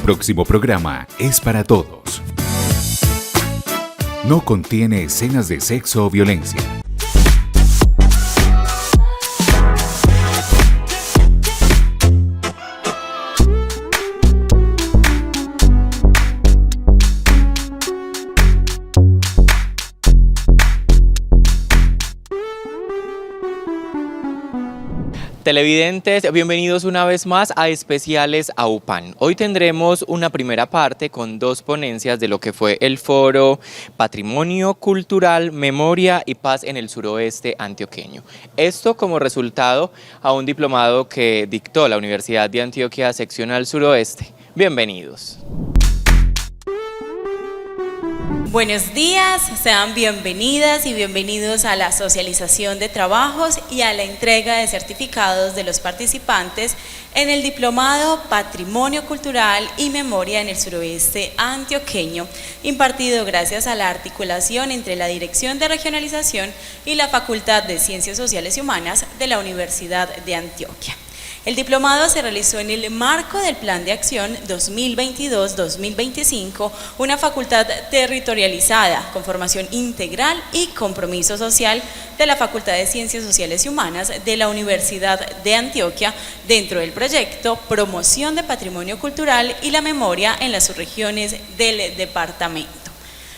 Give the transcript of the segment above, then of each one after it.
próximo programa es para todos. No contiene escenas de sexo o violencia. Televidentes, bienvenidos una vez más a Especiales AUPAN. Hoy tendremos una primera parte con dos ponencias de lo que fue el foro Patrimonio Cultural, Memoria y Paz en el Suroeste Antioqueño. Esto como resultado a un diplomado que dictó la Universidad de Antioquia Seccional Suroeste. Bienvenidos. Buenos días, sean bienvenidas y bienvenidos a la socialización de trabajos y a la entrega de certificados de los participantes en el Diplomado Patrimonio Cultural y Memoria en el Suroeste Antioqueño, impartido gracias a la articulación entre la Dirección de Regionalización y la Facultad de Ciencias Sociales y Humanas de la Universidad de Antioquia. El diplomado se realizó en el marco del Plan de Acción 2022-2025, una facultad territorializada con formación integral y compromiso social de la Facultad de Ciencias Sociales y Humanas de la Universidad de Antioquia dentro del proyecto Promoción de Patrimonio Cultural y la Memoria en las subregiones del departamento.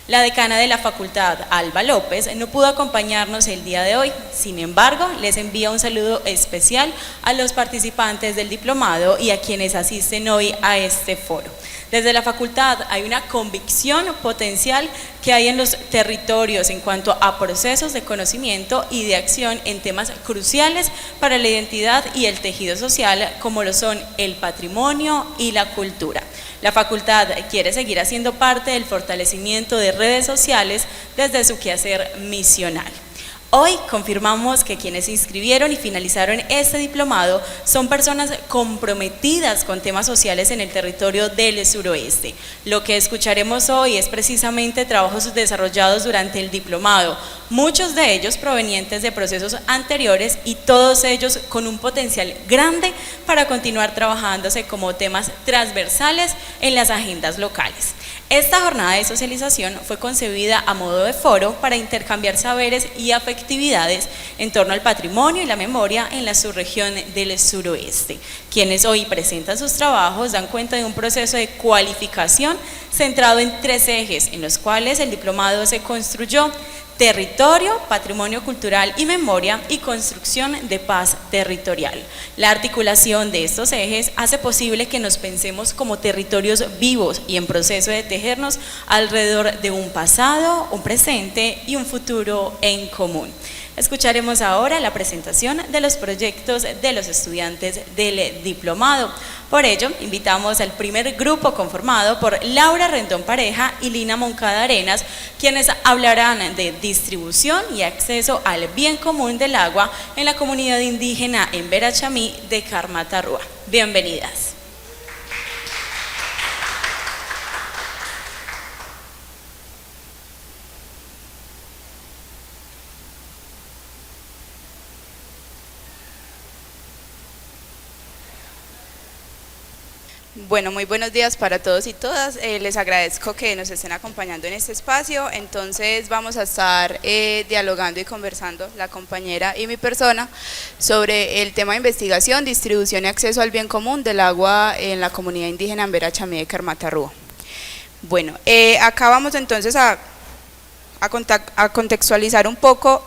La decana de la facultad, Alba López, no pudo acompañarnos el día de hoy, sin embargo, les envía un saludo especial a los participantes del diplomado y a quienes asisten hoy a este foro. Desde la facultad hay una convicción potencial que hay en los territorios en cuanto a procesos de conocimiento y de acción en temas cruciales para la identidad y el tejido social, como lo son el patrimonio y la cultura. La facultad quiere seguir haciendo parte del fortalecimiento de redes sociales desde su quehacer misional. Hoy confirmamos que quienes se inscribieron y finalizaron este diplomado son personas comprometidas con temas sociales en el territorio del suroeste. Lo que escucharemos hoy es precisamente trabajos desarrollados durante el diplomado, muchos de ellos provenientes de procesos anteriores y todos ellos con un potencial grande para continuar trabajándose como temas transversales en las agendas locales. Esta jornada de socialización fue concebida a modo de foro para intercambiar saberes y afectividades en torno al patrimonio y la memoria en la subregión del suroeste. Quienes hoy presentan sus trabajos dan cuenta de un proceso de cualificación centrado en tres ejes en los cuales el diplomado se construyó: territorio, patrimonio cultural y memoria, y construcción de paz territorial. La articulación de estos ejes hace posible que nos pensemos como territorios vivos y en proceso de tejernos alrededor de un pasado, un presente y un futuro en común. Escucharemos ahora la presentación de los proyectos de los estudiantes del diplomado. Por ello, invitamos al primer grupo conformado por Laura Rendón Pareja y Lina Moncada Arenas, quienes hablarán de distribución y acceso al bien común del agua en la comunidad indígena en Verachamí de Carmatarrúa. Bienvenidas. Bueno, muy buenos días para todos y todas. Les agradezco que nos estén acompañando en este espacio. Entonces vamos a estar dialogando y conversando, la compañera y mi persona, sobre el tema de investigación, distribución y acceso al bien común del agua en la comunidad indígena en Verachamí de Carmatarrúa. Bueno, acá vamos entonces a contextualizar un poco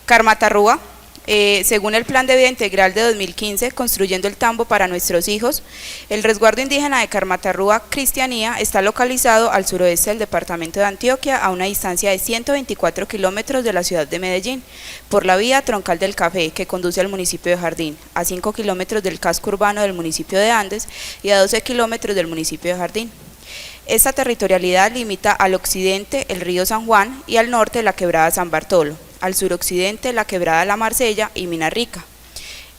Carmatarrúa. Según el Plan de Vida Integral de 2015, Construyendo el Tambo para Nuestros Hijos, el resguardo indígena de Carmatarrúa Cristianía está localizado al suroeste del departamento de Antioquia, a una distancia de 124 kilómetros de la ciudad de Medellín, por la vía Troncal del Café, que conduce al municipio de Jardín, a 5 kilómetros del casco urbano del municipio de Andes y a 12 kilómetros del municipio de Jardín. Esta territorialidad limita al occidente el río San Juan y al norte la quebrada San Bartolo, al suroccidente la quebrada La Marsella y Mina Rica.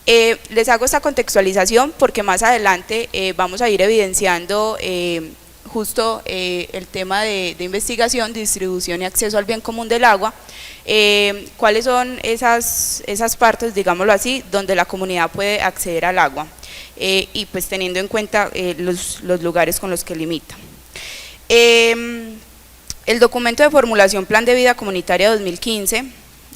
Les hago esta contextualización porque más adelante vamos a ir evidenciando justo el tema de investigación, distribución y acceso al bien común del agua, cuáles son esas partes, digámoslo así, donde la comunidad puede acceder al agua. y pues teniendo en cuenta los lugares con los que limita. El documento de formulación Plan de Vida Comunitaria 2015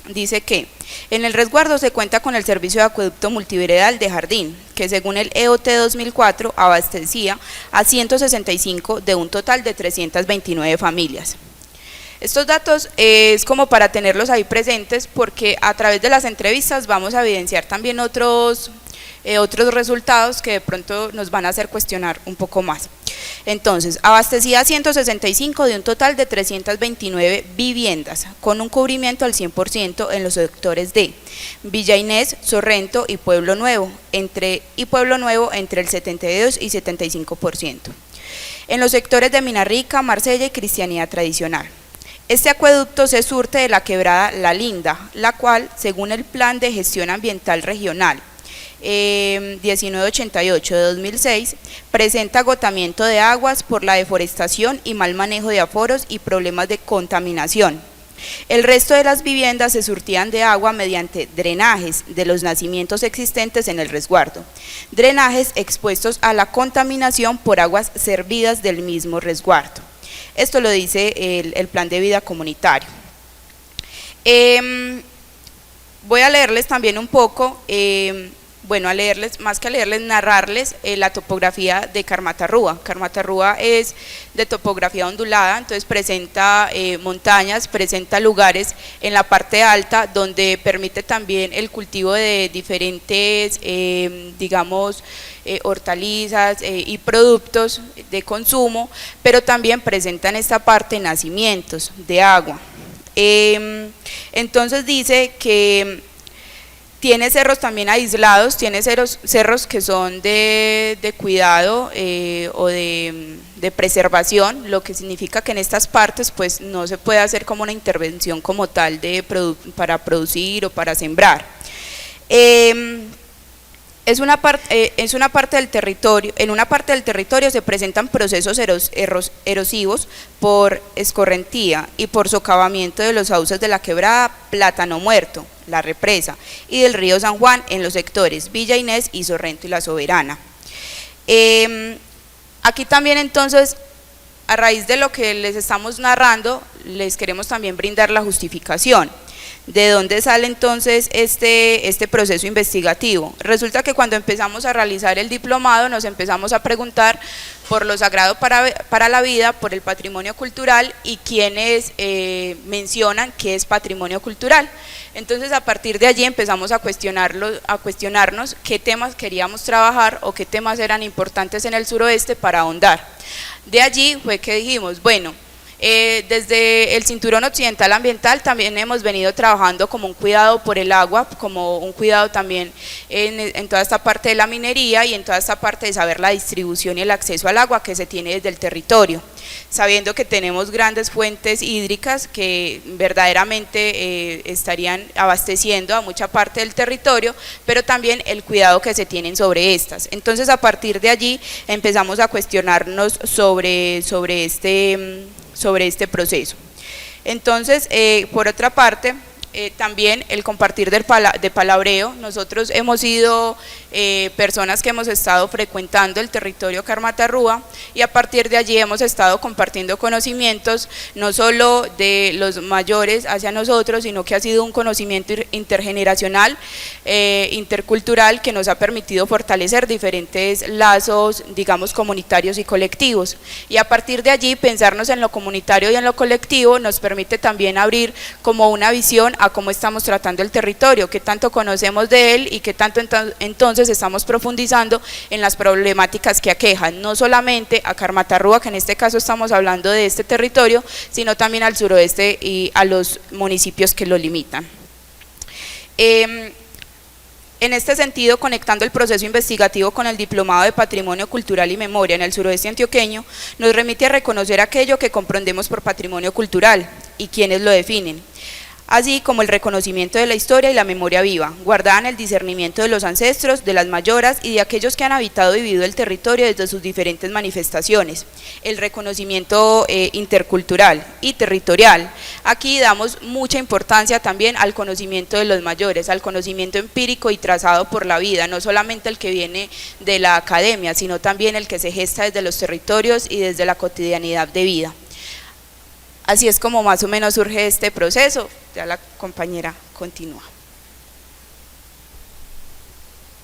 dice que en el resguardo se cuenta con el servicio de acueducto multiveredal de jardín, que según el EOT 2004 abastecía a 165 de un total de 329 familias. Estos datos es como para tenerlos ahí presentes porque a través de las entrevistas vamos a evidenciar también otros resultados que de pronto nos van a hacer cuestionar un poco más. Entonces, abastecía 165 de un total de 329 viviendas, con un cubrimiento al 100% en los sectores de Villa Inés, Sorrento y Pueblo Nuevo, entre el 72 y 75%. En los sectores de Minarrica, Marsella y Cristianía Tradicional. Este acueducto se surte de la quebrada La Linda, la cual, según el Plan de Gestión Ambiental Regional 1988 de 2006, presenta agotamiento de aguas por la deforestación y mal manejo de aforos y problemas de contaminación. El resto de las viviendas se surtían de agua mediante drenajes de los nacimientos existentes en el resguardo, drenajes expuestos a la contaminación por aguas servidas del mismo resguardo. Esto lo dice el Plan de Vida Comunitario. Voy a leerles también un poco, narrarles la topografía de Carmatarrúa. Carmatarrúa es de topografía ondulada, entonces presenta montañas, presenta lugares en la parte alta donde permite también el cultivo de diferentes, hortalizas y productos de consumo, pero también presentan esta parte nacimientos de agua. Entonces dice que tiene cerros también aislados, tiene cerros que son de cuidado o de preservación, lo que significa que en estas partes pues no se puede hacer como una intervención como tal para producir o para sembrar. En una parte del territorio se presentan procesos erosivos por escorrentía y por socavamiento de los sauces de la quebrada Plátano Muerto, la represa, y del río San Juan en los sectores Villa Inés y Sorrento y La Soberana. Aquí también entonces, a raíz de lo que les estamos narrando, les queremos también brindar la justificación. ¿De dónde sale entonces este proceso investigativo? Resulta que cuando empezamos a realizar el diplomado nos empezamos a preguntar por lo sagrado para la vida, por el patrimonio cultural y quienes mencionan qué es patrimonio cultural. Entonces a partir de allí empezamos a cuestionarnos qué temas queríamos trabajar o qué temas eran importantes en el suroeste para ahondar. De allí fue que dijimos, bueno, desde el Cinturón Occidental Ambiental también hemos venido trabajando como un cuidado por el agua, como un cuidado también en toda esta parte de la minería y en toda esta parte de saber la distribución y el acceso al agua que se tiene desde el territorio, sabiendo que tenemos grandes fuentes hídricas que verdaderamente estarían abasteciendo a mucha parte del territorio, pero también el cuidado que se tienen sobre estas. Entonces a partir de allí empezamos a cuestionarnos sobre este proceso. Entonces, por otra parte, también el compartir de palabreo. Nosotros hemos sido personas que hemos estado frecuentando el territorio Carmatarrúa y a partir de allí hemos estado compartiendo conocimientos, no solo de los mayores hacia nosotros, sino que ha sido un conocimiento intergeneracional, intercultural, que nos ha permitido fortalecer diferentes lazos, digamos, comunitarios y colectivos. Y a partir de allí, pensarnos en lo comunitario y en lo colectivo nos permite también abrir como una visión a cómo estamos tratando el territorio, qué tanto conocemos de él y qué tanto entonces estamos profundizando en las problemáticas que aquejan, no solamente a Carmatarrúa, que en este caso estamos hablando de este territorio, sino también al suroeste y a los municipios que lo limitan. En este sentido, conectando el proceso investigativo con el Diplomado de Patrimonio Cultural y Memoria en el suroeste antioqueño, nos remite a reconocer aquello que comprendemos por patrimonio cultural y quienes lo definen. así como el reconocimiento de la historia y la memoria viva, guardada en el discernimiento de los ancestros, de las mayoras y de aquellos que han habitado y vivido el territorio desde sus diferentes manifestaciones. El reconocimiento intercultural y territorial. Aquí damos mucha importancia también al conocimiento de los mayores, al conocimiento empírico y trazado por la vida, no solamente el que viene de la academia, sino también el que se gesta desde los territorios y desde la cotidianidad de vida. Así es como más o menos surge este proceso. Ya la compañera continúa.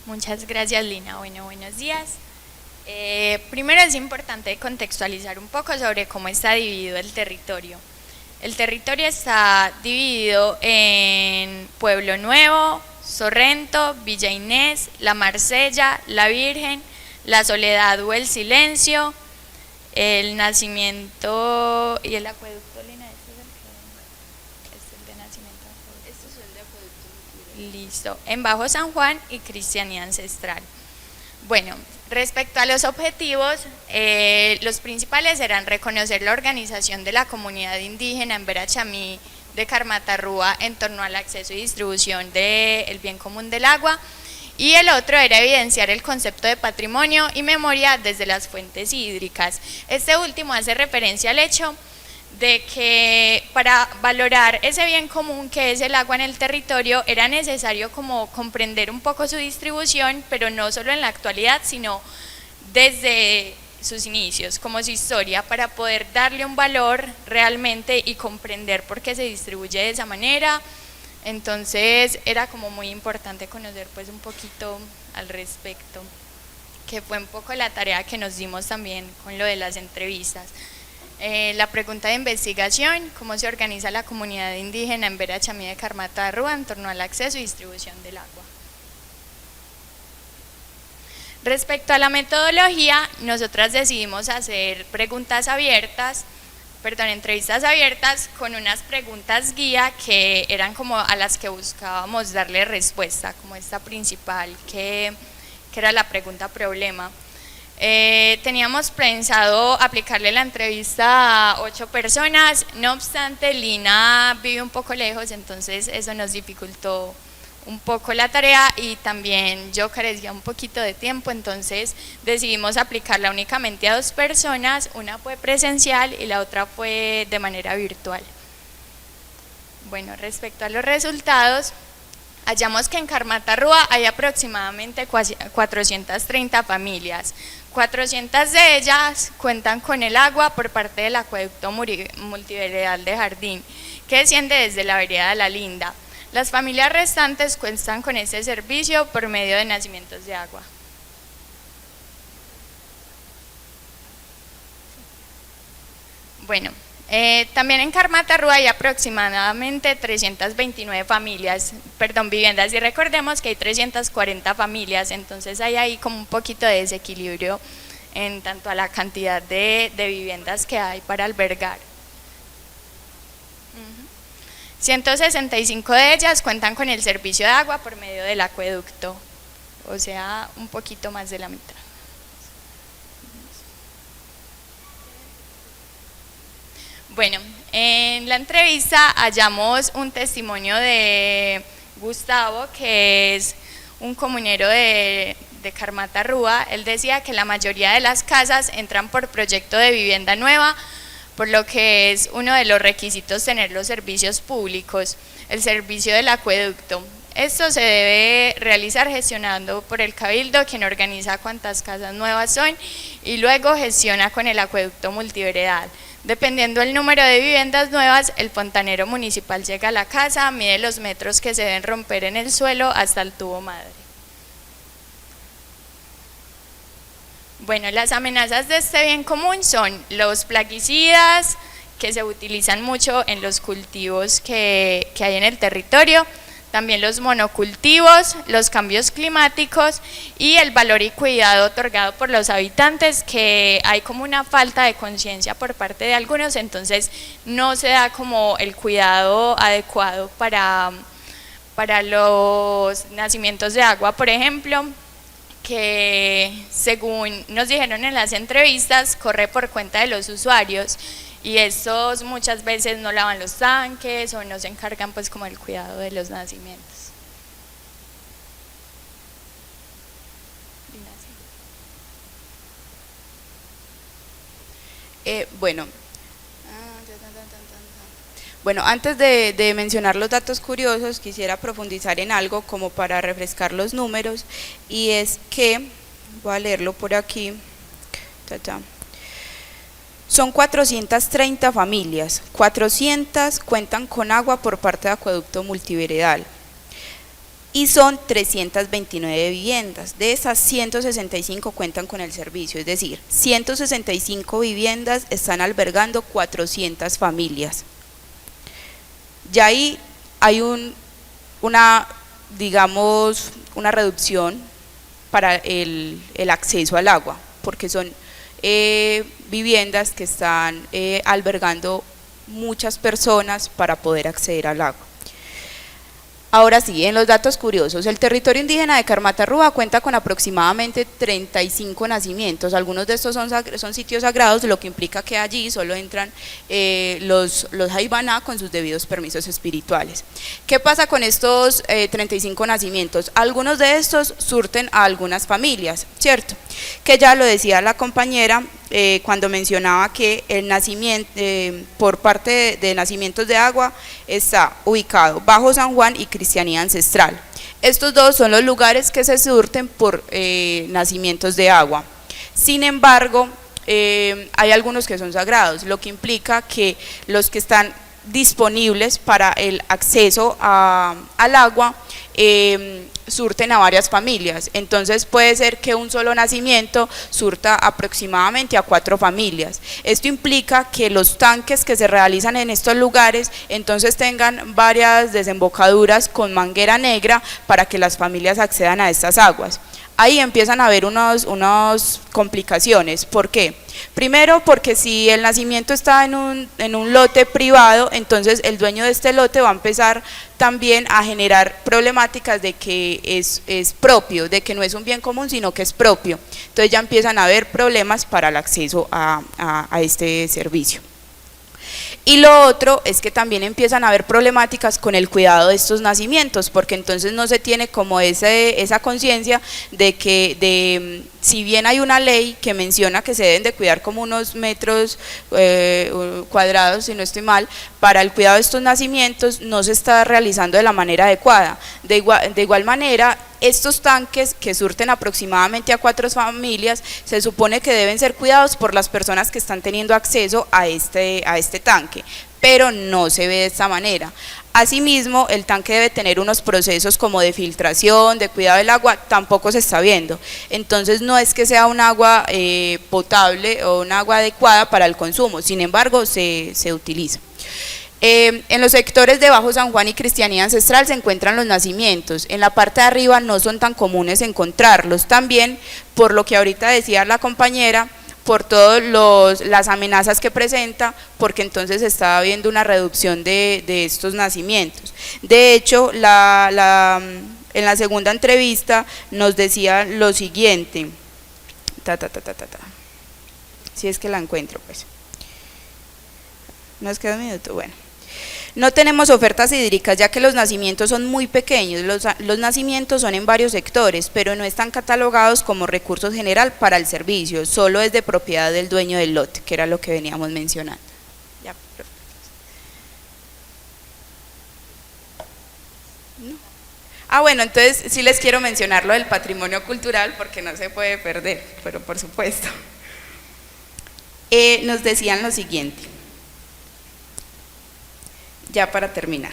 Muchas gracias, Lina. Bueno, buenos días. Primero es importante contextualizar un poco sobre cómo está dividido el territorio. El territorio está dividido en Pueblo Nuevo, Sorrento, Villa Inés, La Marsella, La Virgen, La Soledad o El Silencio, el Nacimiento y el Acueducto. Lina, ¿este es el de Nacimiento? Este es el de Acueducto. Listo, en Bajo San Juan y Cristianía Ancestral. Bueno, respecto a los objetivos, los principales eran reconocer la organización de la comunidad indígena en Verachamí de Carmatarrúa en torno al acceso y distribución del bien común del agua, y el otro era evidenciar el concepto de patrimonio y memoria desde las fuentes hídricas. Este último hace referencia al hecho de que para valorar ese bien común que es el agua en el territorio era necesario como comprender un poco su distribución, pero no solo en la actualidad, sino desde sus inicios, como su historia, para poder darle un valor realmente y comprender por qué se distribuye de esa manera. Entonces era como muy importante conocer pues un poquito al respecto, que fue un poco la tarea que nos dimos también con lo de las entrevistas. La pregunta de investigación: ¿cómo se organiza la comunidad indígena en Verachamí de Carmatarrúa en torno al acceso y distribución del agua? Respecto a la metodología, nosotras decidimos hacer entrevistas abiertas con unas preguntas guía que eran como a las que buscábamos darle respuesta, como esta principal que era la pregunta problema. Teníamos pensado aplicarle la entrevista a 8 personas, no obstante Lina vive un poco lejos, entonces eso nos dificultó un poco la tarea y también yo carecía un poquito de tiempo, entonces decidimos aplicarla únicamente a 2 personas, una fue presencial y la otra fue de manera virtual. Bueno, respecto a los resultados, hallamos que en Carmatarrúa hay aproximadamente 430 familias, 400 de ellas cuentan con el agua por parte del acueducto multiveredal de Jardín, que desciende desde la vereda de La Linda. Las familias restantes cuentan con este servicio por medio de nacimientos de agua. Bueno, también en Carmatarrúa hay aproximadamente 329 viviendas, y recordemos que hay 340 familias, entonces hay ahí como un poquito de desequilibrio en tanto a la cantidad de viviendas que hay para albergar. 165 de ellas cuentan con el servicio de agua por medio del acueducto, o sea, un poquito más de la mitad. Bueno, en la entrevista hallamos un testimonio de Gustavo, que es un comunero de Carmatarrúa. Él decía que la mayoría de las casas entran por proyecto de vivienda nueva, por lo que es uno de los requisitos tener los servicios públicos, el servicio del acueducto. Esto se debe realizar gestionando por el Cabildo, quien organiza cuántas casas nuevas son y luego gestiona con el acueducto multiveredal. Dependiendo del número de viviendas nuevas, el fontanero municipal llega a la casa, mide los metros que se deben romper en el suelo hasta el tubo madre. Bueno, las amenazas de este bien común son los plaguicidas, que se utilizan mucho en los cultivos que hay en el territorio, también los monocultivos, los cambios climáticos y el valor y cuidado otorgado por los habitantes, que hay como una falta de conciencia por parte de algunos, entonces no se da como el cuidado adecuado para los nacimientos de agua, por ejemplo, que según nos dijeron en las entrevistas corre por cuenta de los usuarios y estos muchas veces no lavan los tanques o no se encargan pues como del cuidado de los nacimientos. Bueno, antes de mencionar los datos curiosos, quisiera profundizar en algo como para refrescar los números, y es que, voy a leerlo por aquí, son 430 familias, 400 cuentan con agua por parte de acueducto multiveredal, y son 329 viviendas. De esas, 165 cuentan con el servicio, es decir, 165 viviendas están albergando 400 familias. Ya ahí hay una reducción para el acceso al agua, porque son viviendas que están albergando muchas personas para poder acceder al agua. Ahora sí, en los datos curiosos, el territorio indígena de Carmatarrúa cuenta con aproximadamente 35 nacimientos. Algunos de estos son sitios sagrados, lo que implica que allí solo entran los jaibaná con sus debidos permisos espirituales. ¿Qué pasa con estos 35 nacimientos? Algunos de estos surten a algunas familias, ¿cierto? Que ya lo decía la compañera cuando mencionaba que el nacimiento, por parte de nacimientos de agua, está ubicado Bajo San Juan y Cristianía Ancestral. Estos dos son los lugares que se surten por nacimientos de agua. Sin embargo, hay algunos que son sagrados, lo que implica que los que están disponibles para el acceso al agua surten a varias familias. Entonces puede ser que un solo nacimiento surta aproximadamente a 4 familias. Esto implica que los tanques que se realizan en estos lugares entonces tengan varias desembocaduras con manguera negra para que las familias accedan a estas aguas. Ahí empiezan a haber unas complicaciones. ¿Por qué? Primero, porque si el nacimiento está en un lote privado, entonces el dueño de este lote va a empezar también a generar problemáticas de que es propio, de que no es un bien común, sino que es propio. Entonces ya empiezan a haber problemas para el acceso a este servicio. Y lo otro es que también empiezan a haber problemáticas con el cuidado de estos nacimientos, porque entonces no se tiene como esa conciencia de que si bien hay una ley que menciona que se deben de cuidar como unos metros cuadrados, si no estoy mal, para el cuidado de estos nacimientos, no se está realizando de la manera adecuada. De igual manera, estos tanques que surten aproximadamente a 4 familias, se supone que deben ser cuidados por las personas que están teniendo acceso a este tanque, pero no se ve de esta manera. Asimismo, el tanque debe tener unos procesos como de filtración, de cuidado del agua, tampoco se está viendo. Entonces no es que sea un agua potable o un agua adecuada para el consumo, sin embargo se utiliza. En los sectores de Bajo San Juan y Cristianía Ancestral se encuentran los nacimientos. En la parte de arriba no son tan comunes encontrarlos, también por lo que ahorita decía la compañera, por todas las amenazas que presenta, porque entonces está habiendo una reducción de estos nacimientos. De hecho, en la segunda entrevista nos decía lo siguiente, si es que la encuentro, pues. Nos queda un minuto, bueno. No tenemos ofertas hídricas ya que los nacimientos son muy pequeños, los nacimientos son en varios sectores, pero no están catalogados como recurso general para el servicio, solo es de propiedad del dueño del lote, que era lo que veníamos mencionando. Ya, ¿no? Bueno, entonces sí les quiero mencionar lo del patrimonio cultural porque no se puede perder, pero por supuesto. Nos decían lo siguiente. Ya para terminar.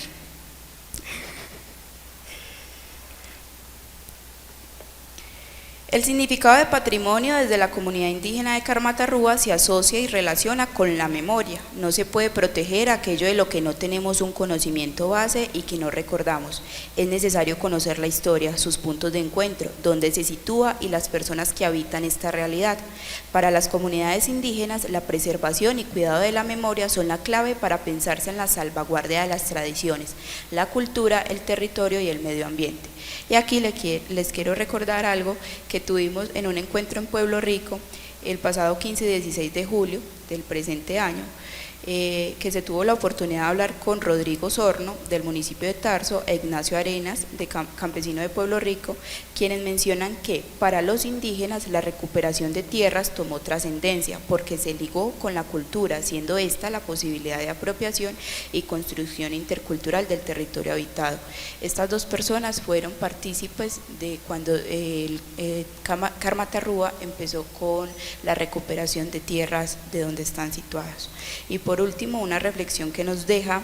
El significado de patrimonio desde la comunidad indígena de Carmatarrúa se asocia y relaciona con la memoria. No se puede proteger aquello de lo que no tenemos un conocimiento base y que no recordamos. Es necesario conocer la historia, sus puntos de encuentro, dónde se sitúa y las personas que habitan esta realidad. Para las comunidades indígenas, la preservación y cuidado de la memoria son la clave para pensarse en la salvaguardia de las tradiciones, la cultura, el territorio y el medio ambiente. Y aquí les quiero recordar algo que tuvimos en un encuentro en Pueblo Rico el pasado 15 y 16 de julio, del presente año, que se tuvo la oportunidad de hablar con Rodrigo Sorno del municipio de Tarso e Ignacio Arenas, campesino de Pueblo Rico, quienes mencionan que para los indígenas la recuperación de tierras tomó trascendencia porque se ligó con la cultura, siendo esta la posibilidad de apropiación y construcción intercultural del territorio habitado. Estas dos personas fueron partícipes de cuando Carmatarrúa empezó con la recuperación de tierras de donde están situados. Y por último, una reflexión que nos deja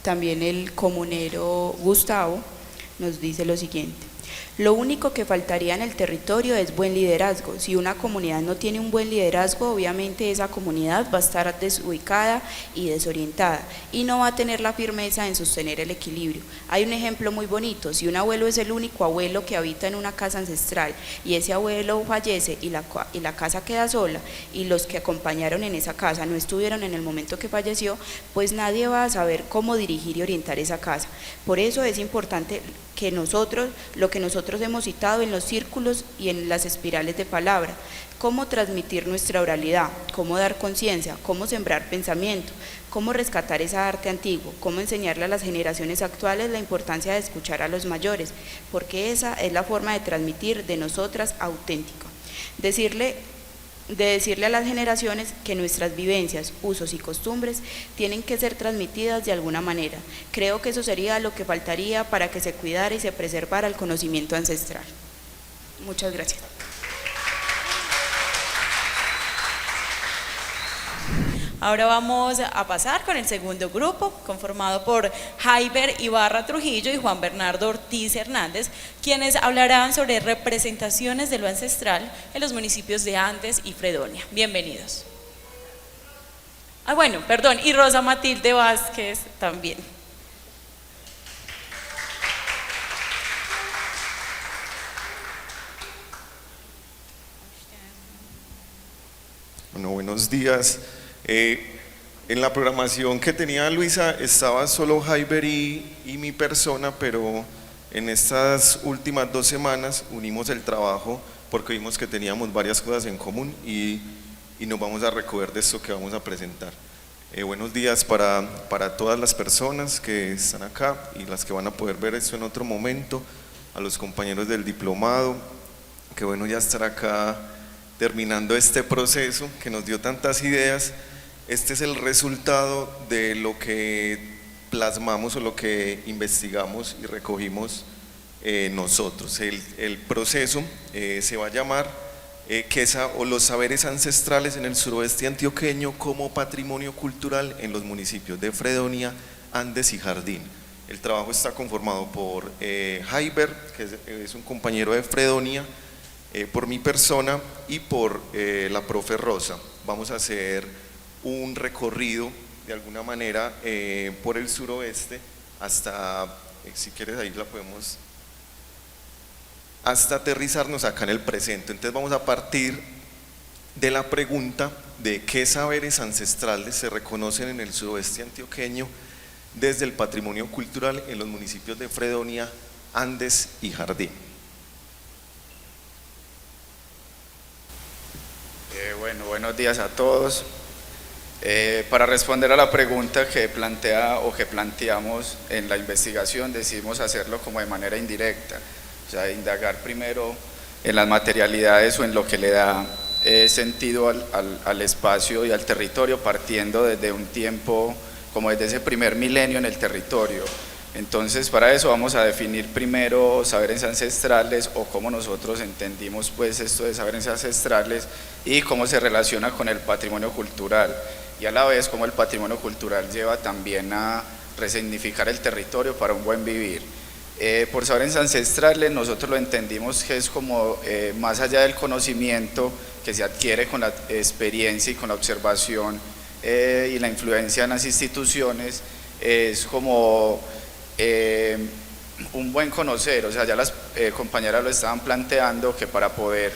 también el comunero Gustavo, nos dice lo siguiente: lo único que faltaría en el territorio es buen liderazgo. Si una comunidad no tiene un buen liderazgo, obviamente esa comunidad va a estar desubicada y desorientada y no va a tener la firmeza en sostener el equilibrio. Hay un ejemplo muy bonito: si un abuelo es el único abuelo que habita en una casa ancestral y ese abuelo fallece y la casa queda sola y los que acompañaron en esa casa no estuvieron en el momento que falleció, pues nadie va a saber cómo dirigir y orientar esa casa. Por eso es importante que lo que nosotros hemos citado en los círculos y en las espirales de palabra, cómo transmitir nuestra oralidad, cómo dar conciencia, cómo sembrar pensamiento, cómo rescatar esa arte antiguo, cómo enseñarle a las generaciones actuales la importancia de escuchar a los mayores, porque esa es la forma de transmitir de nosotras auténtico. De decirle a las generaciones que nuestras vivencias, usos y costumbres tienen que ser transmitidas de alguna manera. Creo que eso sería lo que faltaría para que se cuidara y se preservara el conocimiento ancestral. Muchas gracias. Ahora vamos a pasar con el segundo grupo, conformado por Jaiber Ibarra Trujillo y Juan Bernardo Ortiz Hernández, quienes hablarán sobre representaciones de lo ancestral en los municipios de Andes y Fredonia. Bienvenidos. Y Rosa Matilde Vázquez también. Bueno, buenos días. En la programación que tenía Luisa estaba solo Jaiber y mi persona, pero en estas últimas 2 semanas unimos el trabajo porque vimos que teníamos varias cosas en común y nos vamos a recoger de esto que vamos a presentar. Buenos días para todas las personas que están acá y las que van a poder ver esto en otro momento, a los compañeros del diplomado, que bueno ya estar acá terminando este proceso que nos dio tantas ideas. Este es el resultado de lo que plasmamos o lo que investigamos y recogimos nosotros. El proceso se va a llamar los saberes ancestrales en el suroeste antioqueño como patrimonio cultural en los municipios de Fredonia, Andes y Jardín. El trabajo está conformado por Jaiber, que es un compañero de Fredonia, por mi persona y por la profe Rosa. Vamos a hacer un recorrido de alguna manera por el suroeste hasta, si quieres ahí la podemos, hasta aterrizarnos acá en el presente. Entonces vamos a partir de la pregunta de qué saberes ancestrales se reconocen en el suroeste antioqueño desde el patrimonio cultural en los municipios de Fredonia, Andes y Jardín. Buenos días a todos. Para responder a la pregunta que planteamos en la investigación, decidimos hacerlo como de manera indirecta, o sea, indagar primero en las materialidades o en lo que le da sentido al espacio y al territorio, partiendo desde un tiempo, como desde ese primer milenio en el territorio. Entonces, para eso vamos a definir primero saberes ancestrales o cómo nosotros entendimos pues esto de saberes ancestrales y cómo se relaciona con el patrimonio cultural, y a la vez cómo el patrimonio cultural lleva también a resignificar el territorio para un buen vivir. Por saberes ancestrales nosotros lo entendimos que es como más allá del conocimiento que se adquiere con la experiencia y con la observación y la influencia en las instituciones, es como un buen conocer. O sea, ya las compañeras lo estaban planteando, que para poder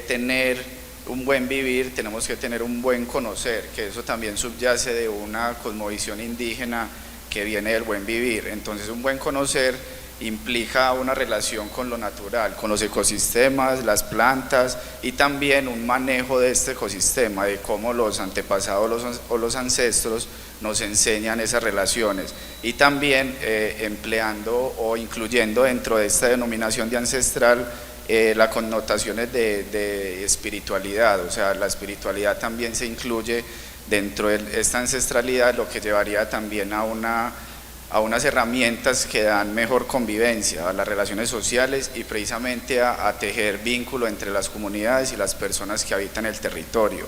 tener un buen vivir tenemos que tener un buen conocer, que eso también subyace de una cosmovisión indígena que viene del buen vivir. Entonces un buen conocer implica una relación con lo natural, con los ecosistemas, las plantas y también un manejo de este ecosistema, de cómo los antepasados o los ancestros nos enseñan esas relaciones, y también empleando o incluyendo dentro de esta denominación de ancestral las connotaciones de espiritualidad. O sea, la espiritualidad también se incluye dentro de esta ancestralidad, lo que llevaría también a unas herramientas que dan mejor convivencia a las relaciones sociales y precisamente a tejer vínculo entre las comunidades y las personas que habitan el territorio.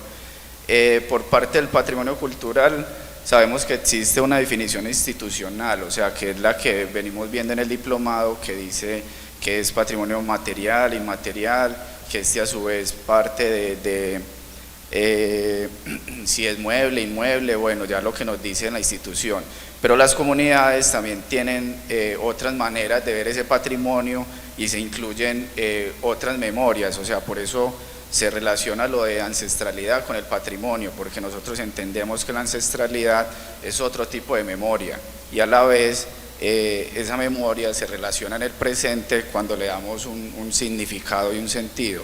Por parte del patrimonio cultural, sabemos que existe una definición institucional, o sea, que es la que venimos viendo en el diplomado, que dice que es patrimonio material, inmaterial, que a su vez parte si es mueble, inmueble, bueno, ya lo que nos dice la institución. Pero las comunidades también tienen otras maneras de ver ese patrimonio y se incluyen otras memorias, o sea, por eso se relaciona lo de ancestralidad con el patrimonio, porque nosotros entendemos que la ancestralidad es otro tipo de memoria y a la vez esa memoria se relaciona en el presente cuando le damos un significado y un sentido.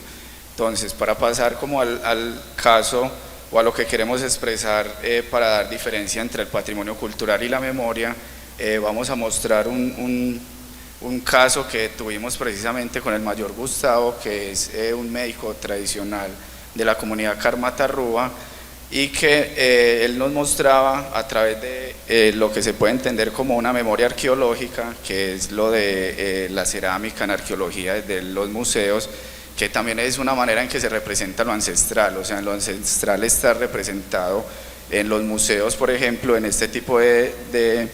Entonces, para pasar como al caso o a lo que queremos expresar para dar diferencia entre el patrimonio cultural y la memoria, vamos a mostrar un caso que tuvimos precisamente con el mayor Gustavo, que es un médico tradicional de la comunidad Carmatarrúa, y que él nos mostraba a través de lo que se puede entender como una memoria arqueológica, que es lo de la cerámica en arqueología desde los museos, que también es una manera en que se representa lo ancestral, o sea, lo ancestral está representado en los museos, por ejemplo, en este tipo de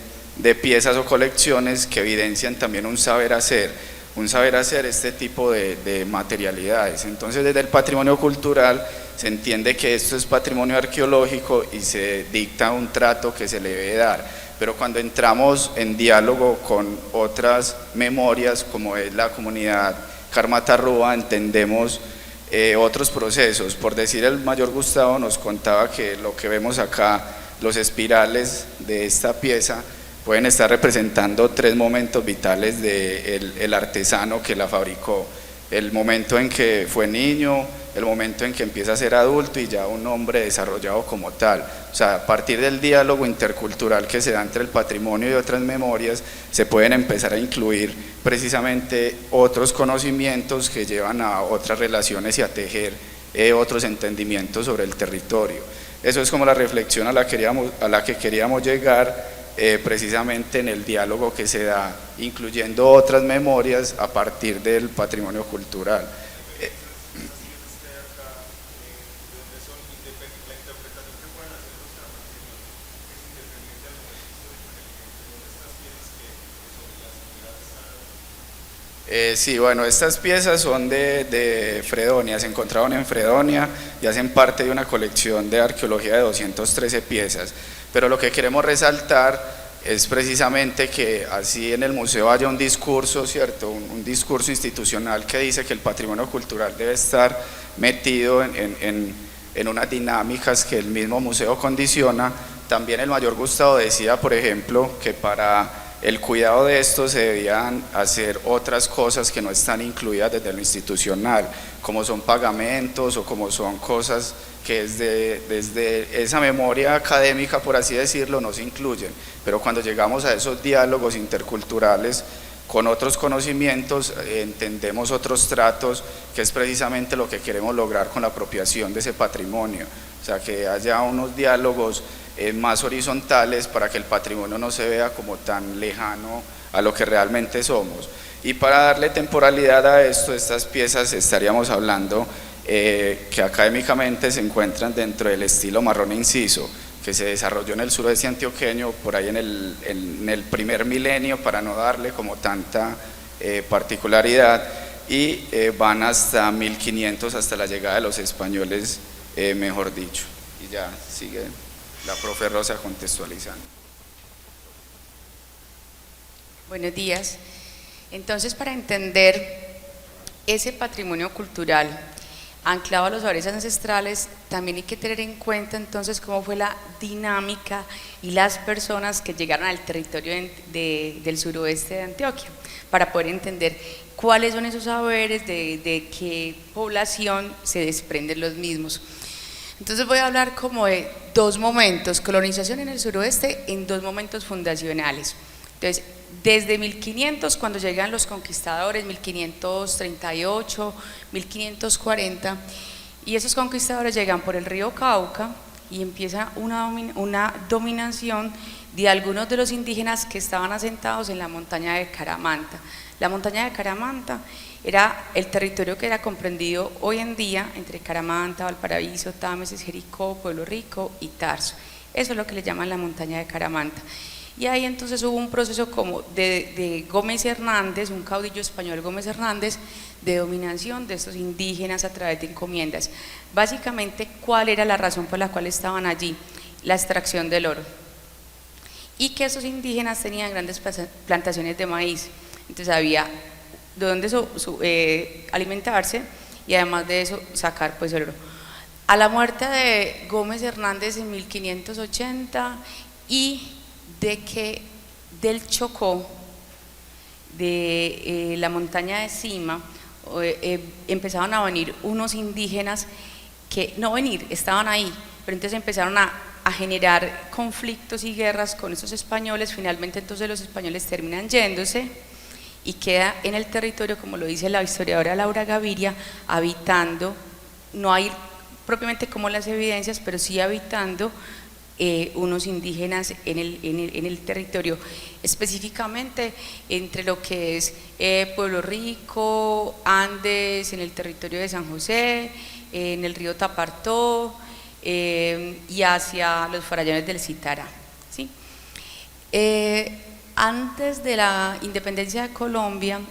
piezas o colecciones que evidencian también un saber hacer este tipo de materialidades. Entonces, desde el patrimonio cultural se entiende que esto es patrimonio arqueológico y se dicta un trato que se le debe dar, pero cuando entramos en diálogo con otras memorias, como es la comunidad Carmatarrúa, entendemos otros procesos. Por decir, el mayor Gustavo nos contaba que lo que vemos acá, los espirales de esta pieza, pueden estar representando 3 momentos vitales del artesano que la fabricó: el momento en que fue niño, el momento en que empieza a ser adulto y ya un hombre desarrollado como tal. O sea, a partir del diálogo intercultural que se da entre el patrimonio y otras memorias, se pueden empezar a incluir precisamente otros conocimientos que llevan a otras relaciones y a tejer otros entendimientos sobre el territorio. Eso es como la reflexión a la que queríamos llegar, precisamente en el diálogo que se da, incluyendo otras memorias a partir del patrimonio cultural. Sí, bueno, estas piezas son de Fredonia, se encontraron en Fredonia y hacen parte de una colección de arqueología de 213 piezas, pero lo que queremos resaltar es precisamente que así en el museo haya un discurso, ¿cierto? Un discurso institucional que dice que el patrimonio cultural debe estar metido en unas dinámicas que el mismo museo condiciona. También el mayor Gustavo decía, por ejemplo, que para el cuidado de esto se debían hacer otras cosas que no están incluidas desde lo institucional, como son pagamentos o como son cosas que desde esa memoria académica, por así decirlo, no se incluyen, pero cuando llegamos a esos diálogos interculturales con otros conocimientos, entendemos otros tratos, que es precisamente lo que queremos lograr con la apropiación de ese patrimonio, o sea, que haya unos diálogos más horizontales para que el patrimonio no se vea como tan lejano a lo que realmente somos. Y para darle temporalidad a esto, estas piezas estaríamos hablando que académicamente se encuentran dentro del estilo marrón inciso, que se desarrolló en el suroeste antioqueño por ahí en el primer milenio, para no darle como tanta particularidad, y van hasta 1500, hasta la llegada de los españoles, mejor dicho. Y ya sigue la profe Rosa contextualizando. Buenos días. Entonces, para entender ese patrimonio cultural anclado a los saberes ancestrales, también hay que tener en cuenta entonces cómo fue la dinámica y las personas que llegaron al territorio del suroeste de Antioquia. para poder entender cuáles son esos saberes, de qué población se desprenden los mismos. Entonces voy a hablar como de dos momentos, colonización en el suroeste en dos momentos fundacionales. Entonces, desde 1500, cuando llegan los conquistadores, 1538, 1540, y esos conquistadores llegan por el río Cauca y empieza una dominación de algunos de los indígenas que estaban asentados en la montaña de Caramanta. La montaña de Caramanta era el territorio que era comprendido hoy en día entre Caramanta, Valparaíso, Támesis, Jericó, Pueblo Rico y Tarso. Eso es lo que le llaman la montaña de Caramanta. Y ahí entonces hubo un proceso como de Gómez Hernández, un caudillo español, Gómez Hernández, de dominación de estos indígenas a través de encomiendas. Básicamente, ¿cuál era la razón por la cual estaban allí? La extracción del oro. Y que esos indígenas tenían grandes plantaciones de maíz. Entonces había de dónde alimentarse y además de eso sacar pues el oro. A la muerte de Gómez Hernández en 1580 y del Chocó, de la montaña de Cima, empezaron a venir unos indígenas que estaban ahí, pero entonces empezaron a generar conflictos y guerras con esos españoles. Finalmente entonces los españoles terminan yéndose y queda en el territorio, como lo dice la historiadora Laura Gaviria, habitando, no hay propiamente como las evidencias, pero sí habitando unos indígenas en el territorio, específicamente entre lo que es Pueblo Rico, Andes, en el territorio de San José, en el río Tapartó y hacia los farallones del Citará, ¿sí? Antes de la independencia de Colombia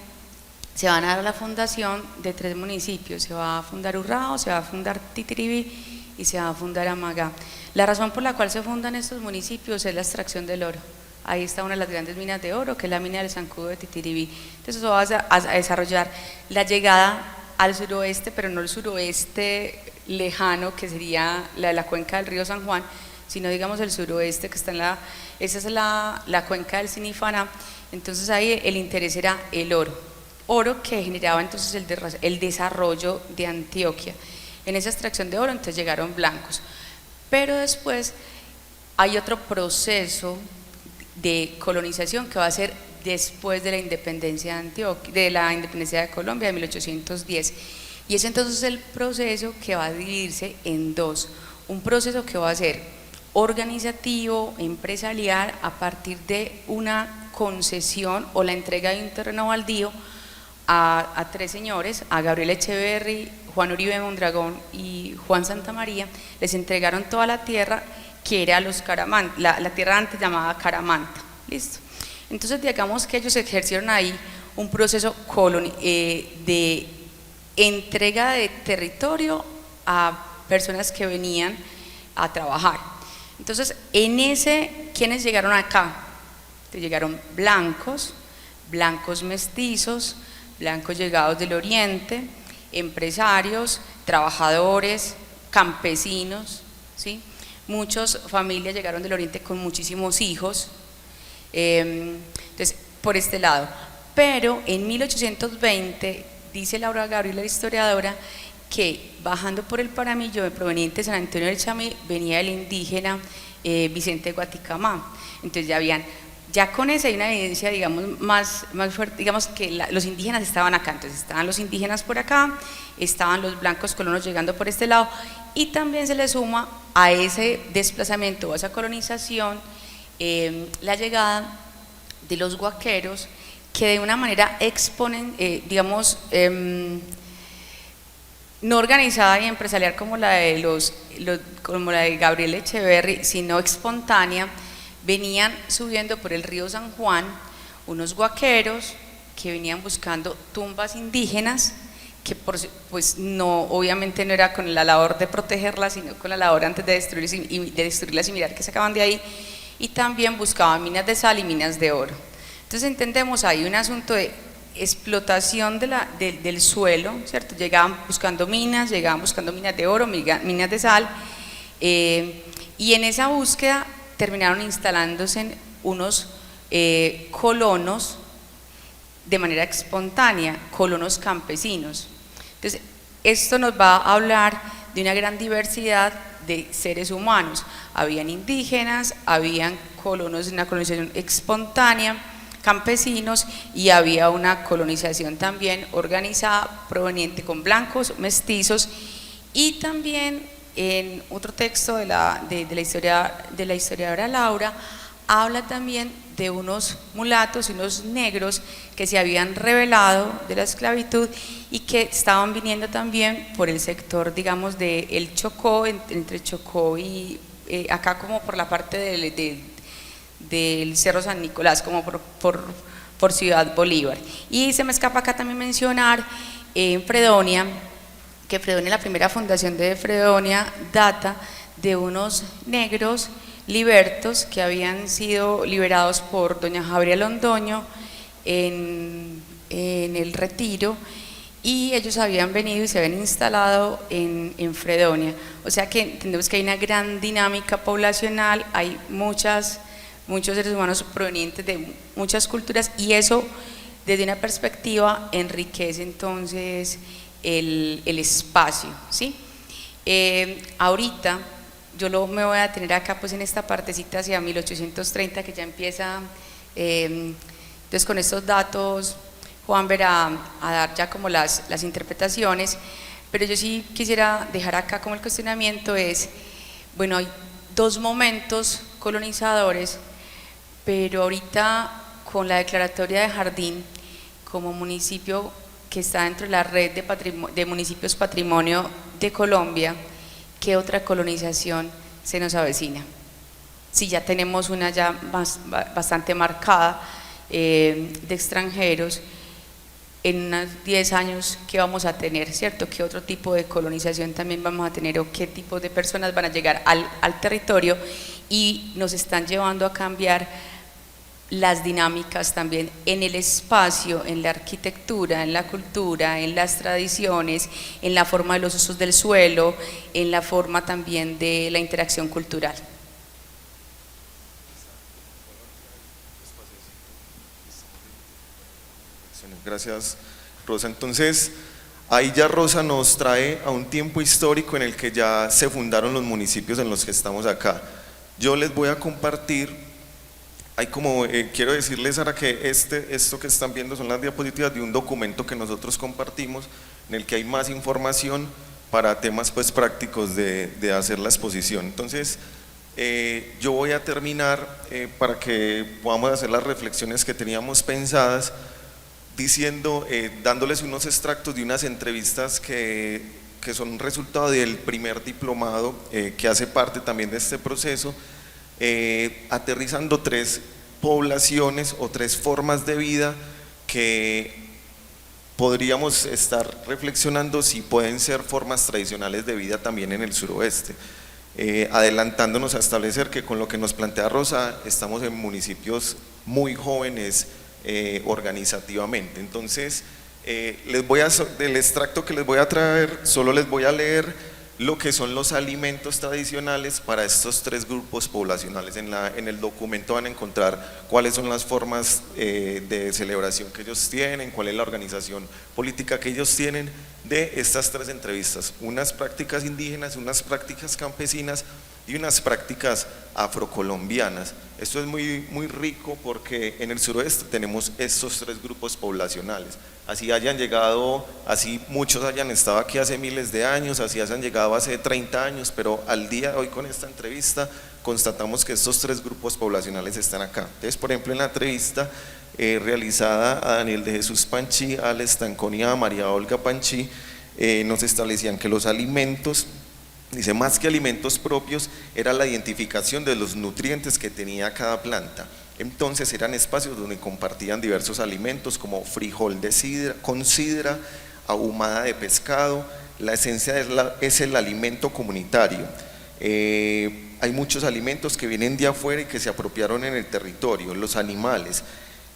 se van a dar la fundación de 3 municipios, se va a fundar Urrao, se va a fundar Titiribí y se va a fundar Amagá. La razón por la cual se fundan estos municipios es la extracción del oro. Ahí está una de las grandes minas de oro, que es la mina del Zancudo de Titiribí. Entonces eso va a desarrollar la llegada al suroeste, pero no el suroeste lejano, que sería la cuenca del río San Juan, sino digamos el suroeste, que está esa es la cuenca del Sinifaná. Entonces ahí el interés era el oro que generaba entonces el desarrollo de Antioquia. En esa extracción de oro entonces llegaron blancos, pero después hay otro proceso de colonización que va a ser después de la independencia de Antioquia, de la independencia de Colombia de 1810, y es entonces el proceso que va a dividirse en dos, un proceso que va a ser organizativo, empresarial, a partir de una concesión o la entrega de un terreno baldío a 3 señores, a Gabriel Echeverry, Juan Uribe Mondragón y Juan Santamaría. Les entregaron toda la tierra que era los Caramanta, la tierra antes llamada Caramanta, ¿listo? Entonces digamos que ellos ejercieron ahí un proceso de entrega de territorio a personas que venían a trabajar. Entonces ¿quiénes llegaron acá? Llegaron blancos mestizos, blancos llegados del oriente, empresarios, trabajadores, campesinos, ¿sí? Muchas familias llegaron del oriente con muchísimos hijos, entonces por este lado. Pero en 1820 dice Laura Gabriel, la historiadora, que bajando por el Paramillo, proveniente de San Antonio del Chamí, venía el indígena Vicente Guaticamá. Entonces ya con esa hay una evidencia, digamos, más fuerte, digamos que los indígenas estaban acá. Entonces estaban los indígenas por acá, estaban los blancos colonos llegando por este lado, y también se le suma a ese desplazamiento o a esa colonización la llegada de los guaqueros, que de una manera no organizada y empresarial como la de Gabriel Echeverry, sino espontánea, venían subiendo por el río San Juan unos guaqueros que venían buscando tumbas indígenas, que pues no, obviamente no era con la labor de protegerlas, sino con la labor antes de destruirlas y mirar que sacaban de ahí, y también buscaban minas de sal y minas de oro. Entonces entendemos ahí un asunto de explotación del suelo, ¿cierto? Llegaban buscando minas de oro, minas de sal, y en esa búsqueda terminaron instalándose unos colonos de manera espontánea, colonos campesinos. Entonces, esto nos va a hablar de una gran diversidad de seres humanos. Habían indígenas, habían colonos de una colonización espontánea, campesinos, y había una colonización también organizada proveniente con blancos, mestizos, y también en otro texto de la historiadora Laura habla también de unos mulatos y unos negros que se habían rebelado de la esclavitud y que estaban viniendo también por el sector, digamos, de el Chocó, entre Chocó y acá como por la parte del Cerro San Nicolás, como por Ciudad Bolívar. Y se me escapa acá también mencionar en Fredonia, que Fredonia, la primera fundación de Fredonia, data de unos negros libertos que habían sido liberados por doña Gabriela Londoño en el Retiro, y ellos habían venido y se habían instalado en Fredonia. O sea que entendemos que hay una gran dinámica poblacional, hay muchos seres humanos provenientes de muchas culturas, y eso desde una perspectiva enriquece entonces el espacio, ¿sí? Ahorita yo me voy a tener acá pues en esta partecita hacia 1830 que ya empieza, entonces con estos datos Juan verá a dar ya como las interpretaciones, pero yo sí quisiera dejar acá como el cuestionamiento es, bueno, hay dos momentos colonizadores, pero ahorita con la declaratoria de Jardín como municipio que está dentro de la red de municipios patrimonio de Colombia, ¿qué otra colonización se nos avecina? Si ya tenemos una ya bastante marcada de extranjeros, en unos 10 años, ¿qué vamos a tener, cierto? ¿Qué otro tipo de colonización también vamos a tener, o qué tipo de personas van a llegar al territorio y nos están llevando a cambiar las dinámicas también en el espacio, en la arquitectura, en la cultura, en las tradiciones, en la forma de los usos del suelo, en la forma también de la interacción cultural? Gracias, Rosa. Entonces, ahí ya Rosa nos trae a un tiempo histórico en el que ya se fundaron los municipios en los que estamos acá. Yo les voy a compartir, quiero decirles ahora que esto que están viendo son las diapositivas de un documento que nosotros compartimos, en el que hay más información para temas pues prácticos de hacer la exposición. Entonces, yo voy a terminar para que podamos hacer las reflexiones que teníamos pensadas, dándoles unos extractos de unas entrevistas que son resultado del primer diplomado que hace parte también de este proceso, aterrizando 3 poblaciones o 3 formas de vida que podríamos estar reflexionando si pueden ser formas tradicionales de vida también en el suroeste, adelantándonos a establecer que con lo que nos plantea Rosa estamos en municipios muy jóvenes organizativamente. Entonces, del extracto que les voy a traer, solo les voy a leer lo que son los alimentos tradicionales para estos 3 grupos poblacionales. En el documento van a encontrar cuáles son las formas de celebración que ellos tienen, cuál es la organización política que ellos tienen de estas 3 entrevistas, unas prácticas indígenas, unas prácticas campesinas y unas prácticas afrocolombianas. Esto es muy rico porque en el suroeste tenemos estos 3 grupos poblacionales. Así hayan llegado, así muchos hayan estado aquí hace miles de años, así hayan llegado hace 30 años, pero al día de hoy con esta entrevista constatamos que estos 3 grupos poblacionales están acá. Entonces, por ejemplo, en la entrevista realizada a Daniel de Jesús Panchí, a Alex Tanconi, a María Olga Panchí, nos establecían que los alimentos, dice, más que alimentos propios, era la identificación de los nutrientes que tenía cada planta. Entonces eran espacios donde compartían diversos alimentos como frijol con sidra, ahumada de pescado. La esencia es el alimento comunitario. Hay muchos alimentos que vienen de afuera y que se apropiaron en el territorio. Los animales,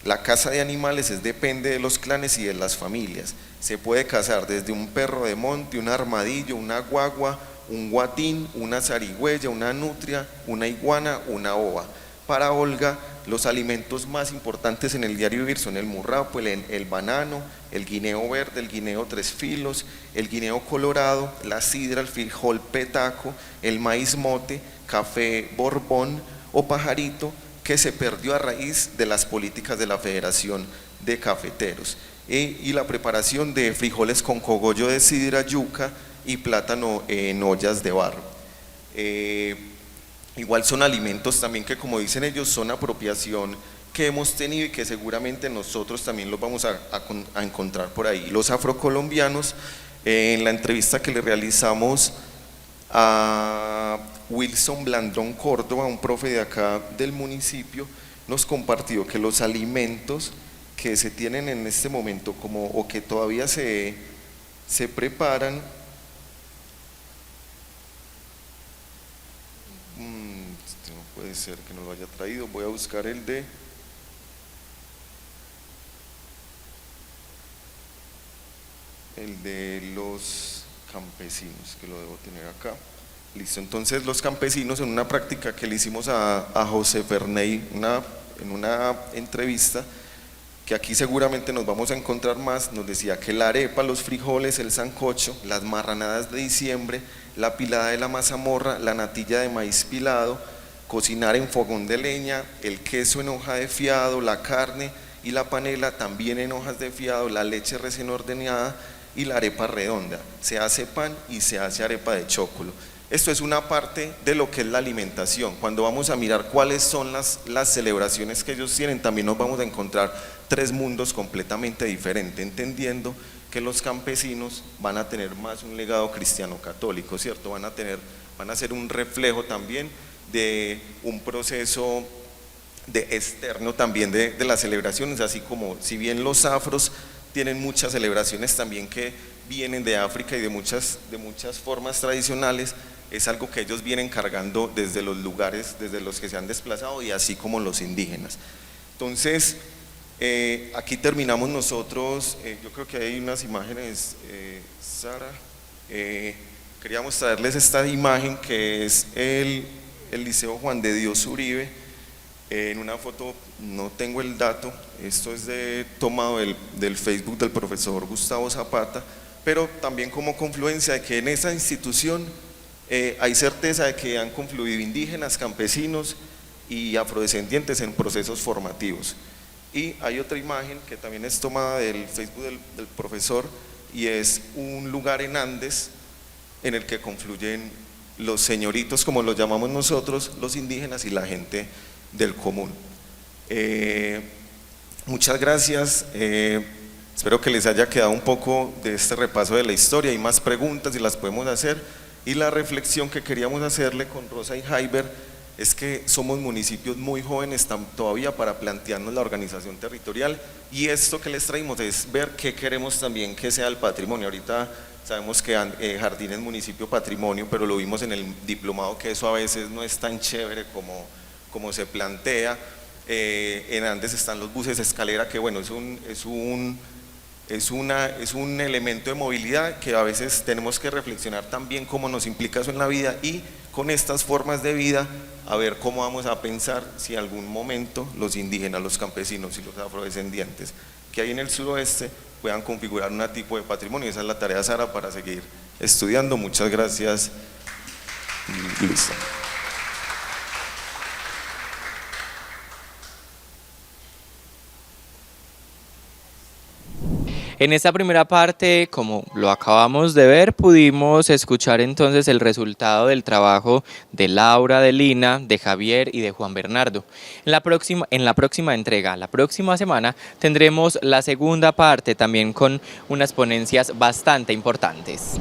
la caza de animales depende de los clanes y de las familias. Se puede cazar desde un perro de monte, un armadillo, una guagua, un guatín, una zarigüeya, una nutria, una iguana, una ova. Para Olga, los alimentos más importantes en el diario vivir son el murrapo, el banano, el guineo verde, el guineo tres filos, el guineo colorado, la sidra, el frijol petaco, el maíz mote, café borbón o pajarito, que se perdió a raíz de las políticas de la Federación de Cafeteros, y la preparación de frijoles con cogollo de sidra, yuca y plátano en ollas de barro. Igual son alimentos también que, como dicen ellos, son apropiación que hemos tenido y que seguramente nosotros también los vamos a encontrar por ahí. Los afrocolombianos, en la entrevista que le realizamos a Wilson Blandón Córdoba, un profe de acá del municipio, nos compartió que los alimentos que se tienen en este momento o que todavía se preparan, no puede ser que no lo haya traído, voy a buscar el de los campesinos, que lo debo tener acá. Listo, entonces los campesinos, en una práctica que le hicimos a José Ferney en una entrevista, que aquí seguramente nos vamos a encontrar más, nos decía que la arepa, los frijoles, el sancocho, las marranadas de diciembre, la pilada de la mazamorra, la natilla de maíz pilado, cocinar en fogón de leña, el queso en hoja de fiado, la carne y la panela también en hojas de fiado, la leche recién ordeñada y la arepa redonda. Se hace pan y se hace arepa de chocolo. Esto es una parte de lo que es la alimentación. Cuando vamos a mirar cuáles son las celebraciones que ellos tienen, también nos vamos a encontrar tres mundos completamente diferentes, entendiendo que los campesinos van a tener más un legado cristiano católico, ¿cierto? Van a ser un reflejo también de un proceso externo también de las celebraciones, así como si bien los afros tienen muchas celebraciones también que vienen de África y de muchas formas tradicionales, es algo que ellos vienen cargando desde los lugares desde los que se han desplazado, y así como los indígenas. Entonces, aquí terminamos nosotros. Yo creo que hay unas imágenes, Sara, queríamos traerles esta imagen que es el Liceo Juan de Dios Uribe. En una foto, no tengo el dato, esto es tomado del Facebook del profesor Gustavo Zapata, pero también como confluencia de que en esa institución hay certeza de que han confluido indígenas, campesinos y afrodescendientes en procesos formativos. Y hay otra imagen que también es tomada del Facebook del profesor, y es un lugar en Andes en el que confluyen los señoritos, como los llamamos nosotros, los indígenas y la gente del común. Muchas gracias. Espero que les haya quedado un poco de este repaso de la historia. Hay más preguntas y las podemos hacer, y la reflexión que queríamos hacerle con Rosa y Jaiber es que somos municipios muy jóvenes todavía para plantearnos la organización territorial, y esto que les traímos es ver qué queremos también que sea el patrimonio. Ahorita sabemos que Jardín es municipio patrimonio, pero lo vimos en el diplomado que eso a veces no es tan chévere como se plantea. En Andes están los buses escalera, que bueno, es un elemento de movilidad que a veces tenemos que reflexionar también cómo nos implica eso en la vida, y con estas formas de vida a ver cómo vamos a pensar si en algún momento los indígenas, los campesinos y los afrodescendientes que hay en el suroeste puedan configurar un tipo de patrimonio. Esa es la tarea, Sara, para seguir estudiando. Muchas gracias, Luisa. En esta primera parte, como lo acabamos de ver, pudimos escuchar entonces el resultado del trabajo de Laura, de Lina, de Javier y de Juan Bernardo. En la próxima entrega, la próxima semana, tendremos la segunda parte también con unas ponencias bastante importantes.